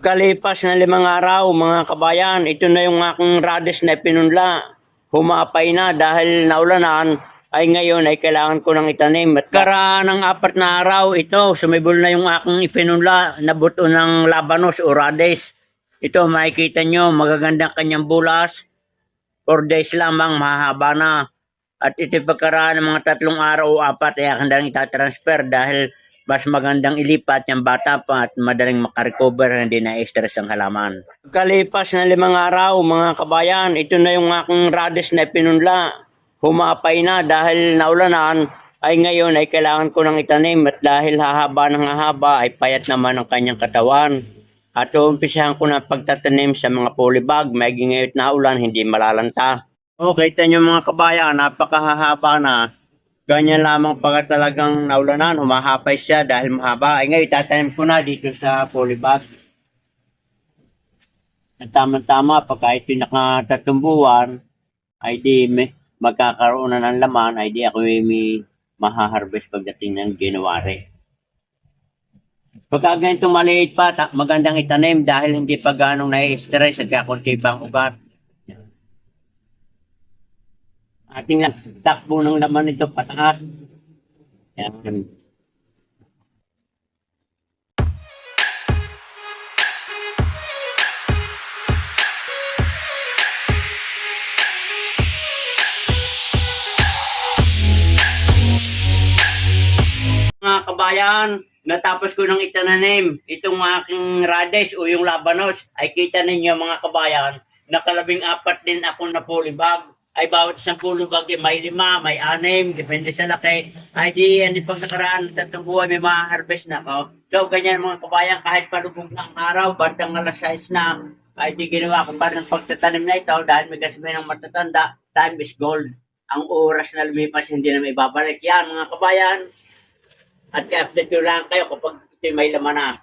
Kalipas na 5 araw, mga kabayan, ito na yung aking radish na pinunla. Humapay na dahil naulanan, ay ngayon ay kailangan ko nang itanim. At karaan ng 4 na araw, ito, sumibol na yung aking ipinunla na buto ng labanos o radish. Ito, makikita nyo, magagandang kanyang bulas. 4 days lamang, mahaba na. At ito pagkaraan ng mga 3 araw o 4 ay aking dalang itatransfer dahil mas magandang ilipat yung bata pa at madaling makarecover, hindi na stress ang halaman. Kalipas na 5 araw, mga kabayan, ito na yung aking radish na pinunla. Humapay na dahil naulanan, ay ngayon ay kailangan ko nang itanim at dahil hahaba ng hahaba ay payat naman ang kanyang katawan. At uumpisahan ko na pagtatanim sa mga polybag, may ngayot na ulan, hindi malalanta. Okay, kita nyo mga kabayan, napakahahaba na. Ganyan lamang pagka talagang naulanan, humahapay siya dahil mahaba. Ay ngayon, tatanim ko na dito sa polybag. At tama-tama, pagka ito'y nakatatumbuhan, ay di magkakaroon na ng laman, ay di ako may mahaharvest pagdating ng January. Pagka ganito maliit pa, magandang itanim dahil hindi pa ganong nai-stress at kakunti pang ugat. Ating takbo ng laman nito pataas. Yan. Mga kabayan, natapos ko nang itananim itong aking radish o yung labanos, ay kita ninyo mga kabayan, nakalabing-4 din ako na polybag. Ay bawat isang polybag may 5, may 6, depende sa laki. Ay di, hindi pag nakaraan, 3 buwan may ma-harvest na ako. So ganyan mga kabayan, kahit palubog na ang araw, bandang alas 6 na, ay di ginawa ko pa ng pagtatanim na ito dahil may kasabay ng matatanda, time is gold. Ang oras na lumipas, hindi na may babalik. Yan mga kabayan, at i-update ko lang kayo kapag ito may laman na.